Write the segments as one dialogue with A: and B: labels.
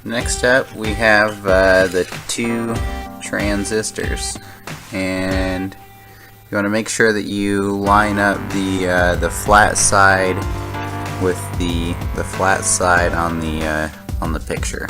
A: Next up we have the two transistors, and you want to make sure that you line up the flat side with the flat side on the picture.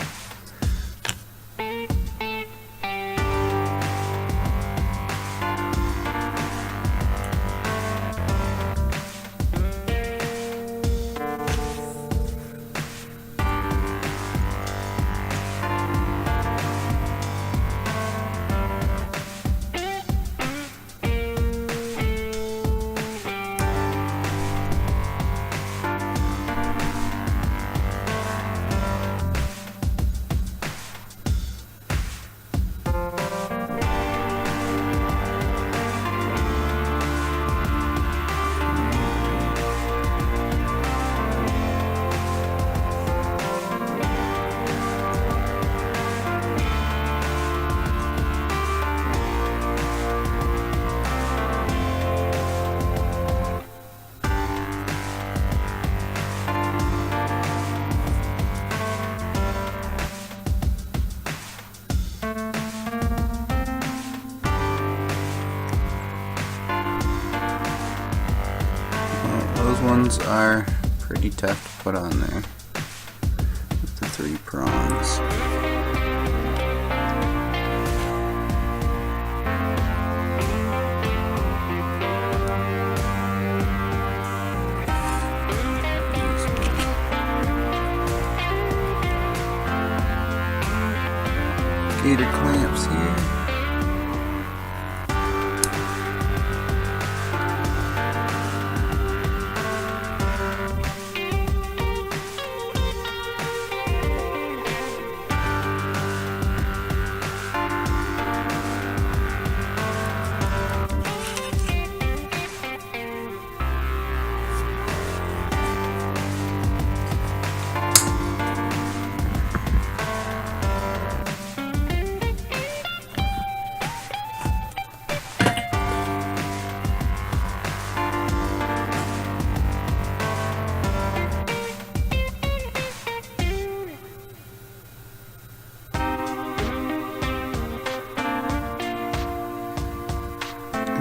A: Those ones are pretty tough to put on there with the 3 prongs. Gator clamps here.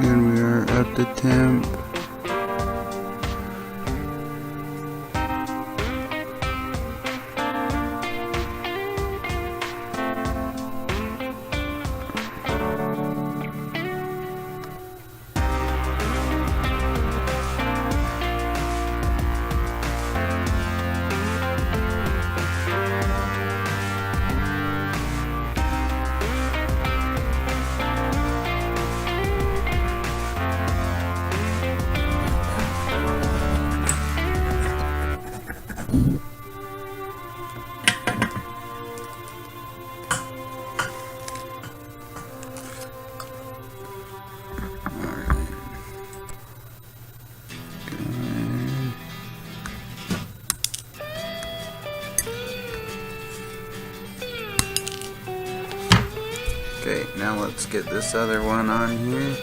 A: And we are up to temp. Okay, now let's get this other one on here.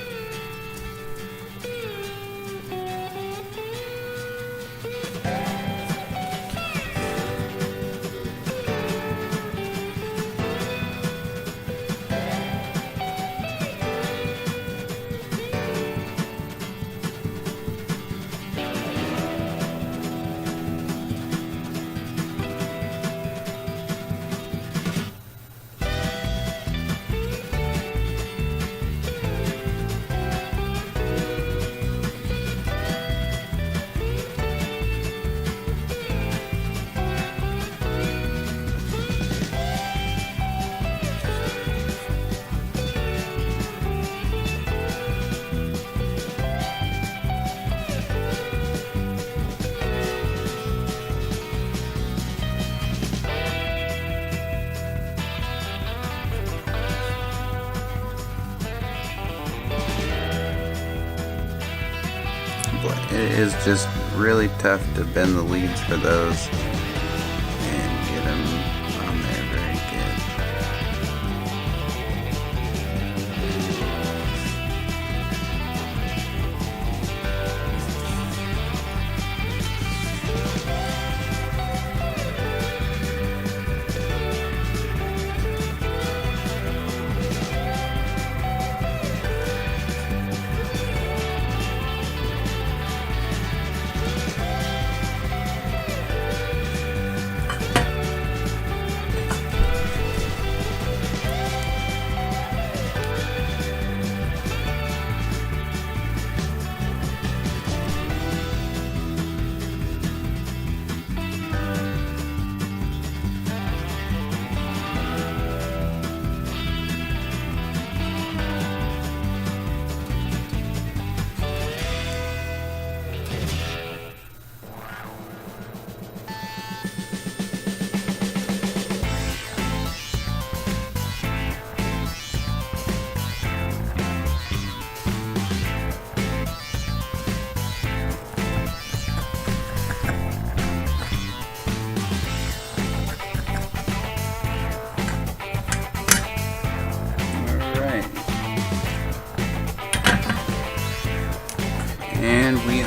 A: It is just really tough to bend the leads for those and get them on there very good.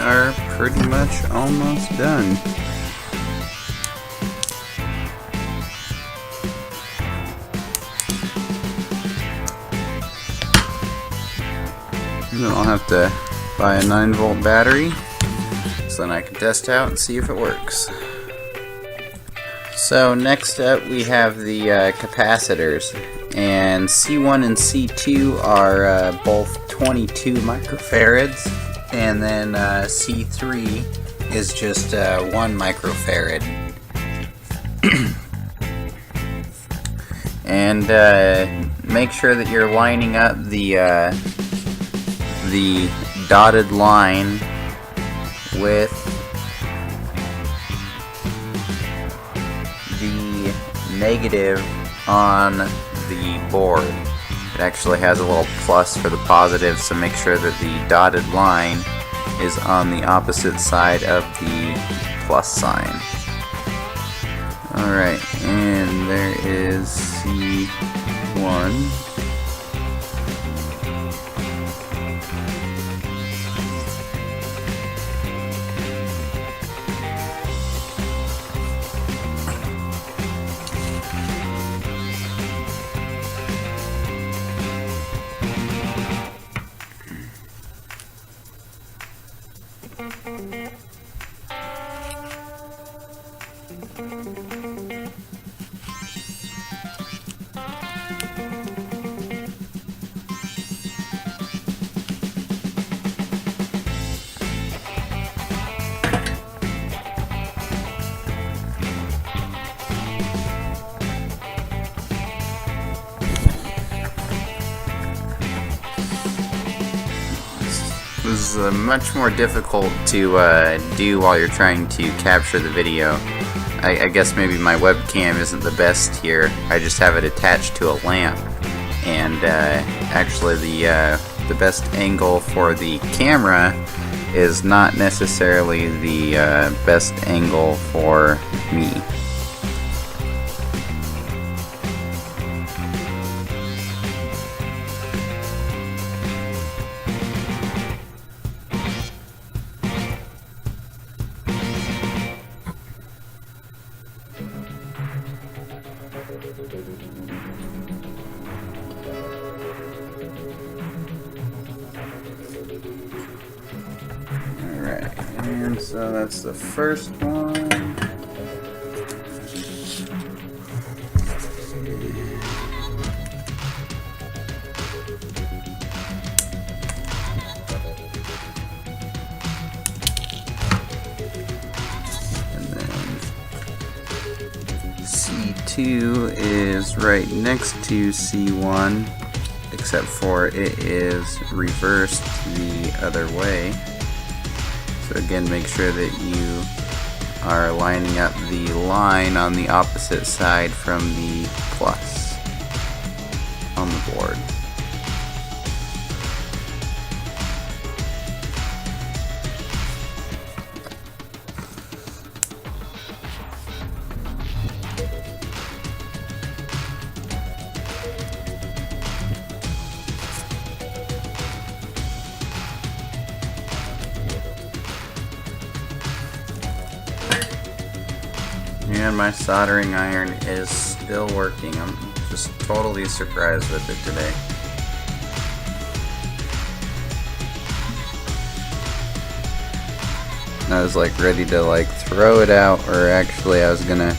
A: are pretty much almost done. And then I'll have to buy a 9-volt battery so then I can test out and see if it works. So next up we have the capacitors, and C1 and C2 are both 22 microfarads, and then C3 is just 1 microfarad. And make sure that you're lining up the dotted line with the negative on the board. It actually has a little plus for the positive, so make sure that the dotted line is on the opposite side of the plus sign. Alright, and there is C1. This is much more difficult to do while you're trying to capture the video. I guess maybe my webcam isn't the best here. I just have it attached to a lamp, and actually the best angle for the camera is not necessarily the best angle for me. Alright, and so that's the first one. And then C2 is right next to C1, except for it is reversed the other way. So again, make sure that you are lining up the line on the opposite side from the plus on the board. And my soldering iron is still working. I'm just totally surprised with it today. I was like ready to like throw it out, or actually I was gonna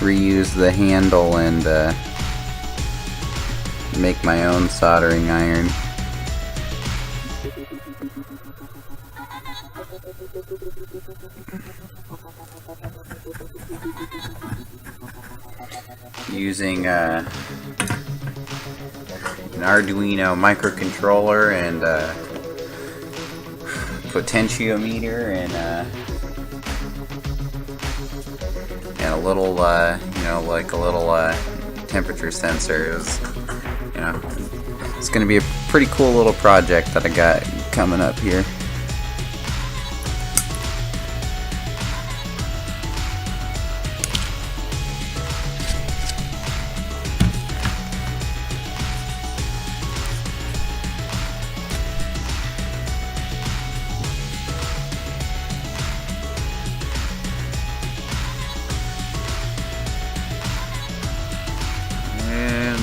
A: reuse the handle and make my own soldering iron. Using an Arduino microcontroller and potentiometer and a little like a little temperature sensor. It's gonna be a pretty cool little project that I got coming up here.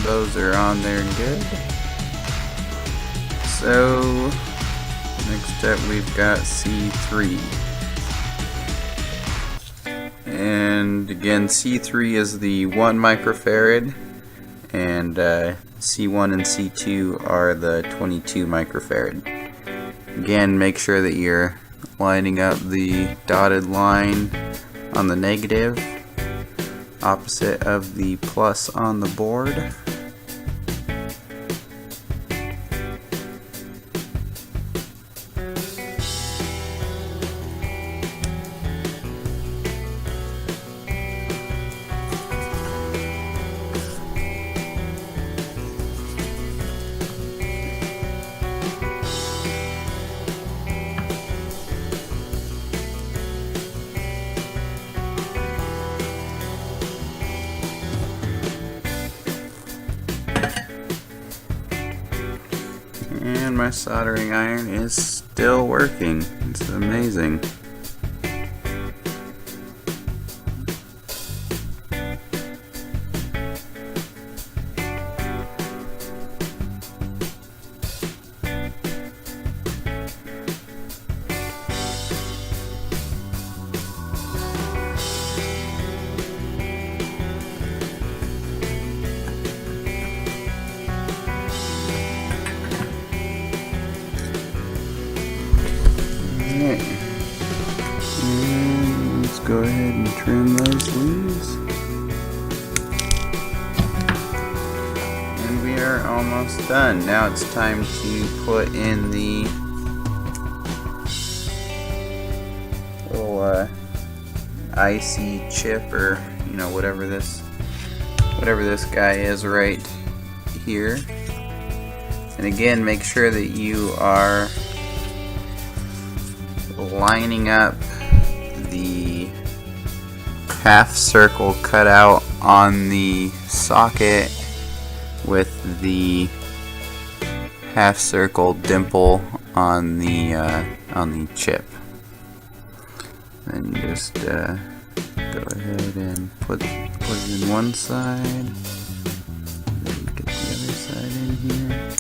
A: those are on there good. So next up we've got C3. And again, C3 is the 1 microfarad, and C1 and C2 are the 22 microfarad. Again, make sure that you're lining up the dotted line on the negative, opposite of the plus on the board. And my soldering iron is still working. It's amazing. And let's go ahead and trim those leaves. And we are almost done. Now it's time to put in the little IC chip, or whatever this guy is right here. And again, make sure that you are lining up the half circle cut out on the socket with the half circle dimple on the chip. Then just go ahead and put it in one side, then get the other side in here.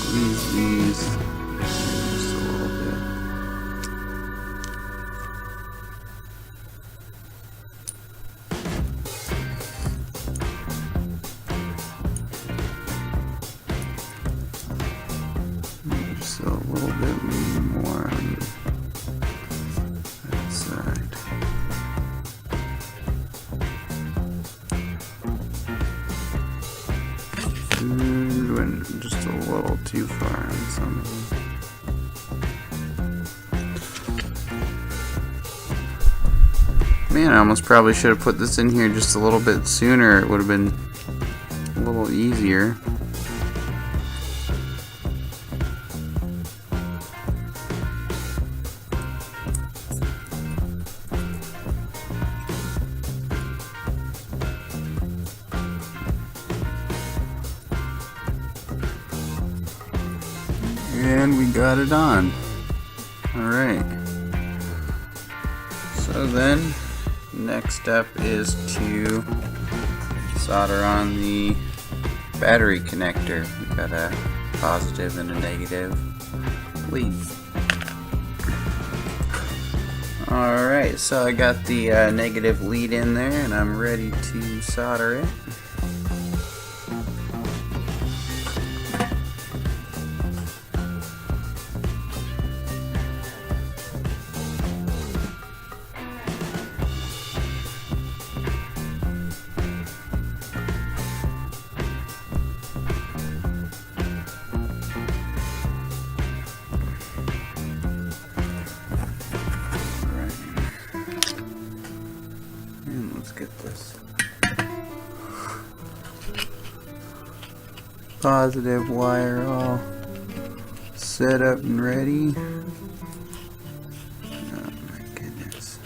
A: Squeeze these just a little bit. Just a little bit more on that side. Went just a little too far on some of them. Man, I almost probably should have put this in here just a little bit sooner. It would have been a little easier. And we got it on. Alright. So then, next step is to solder on the battery connector. We've got a positive and a negative lead. Alright, so I got the negative lead in there and I'm ready to solder it. Let's get this positive wire all set up and ready. Oh my goodness.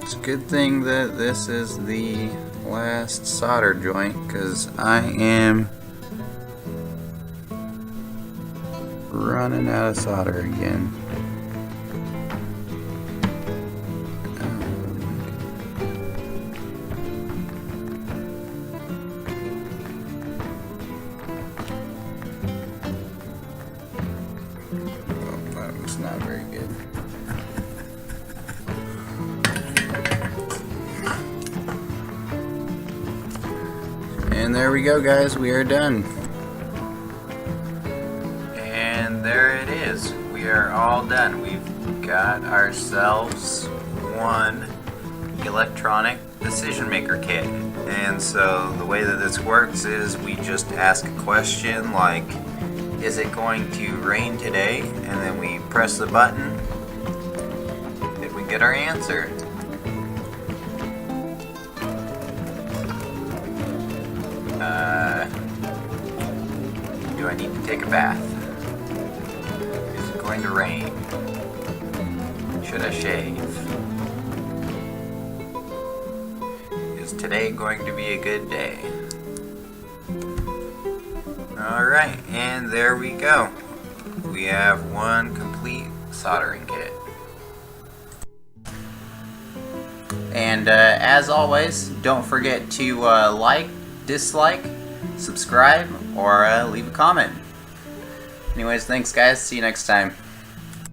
A: It's a good thing that this is the last solder joint, because I am running out of solder again. Oh, that was not very good. And there we go, guys, we are done. And there it is. We are all done. We've got ourselves one electronic decision maker kit. And so the way that this works is we just ask a question like, is it going to rain today? And then we press the button and we get our answer. Do I need to take a bath? Is it going to rain? Should I shave? Is today going to be a good day? Alright, and there we go. We have one complete soldering kit. And as always, don't forget to like, dislike, subscribe, or leave a comment. Anyways, thanks guys, see you next time.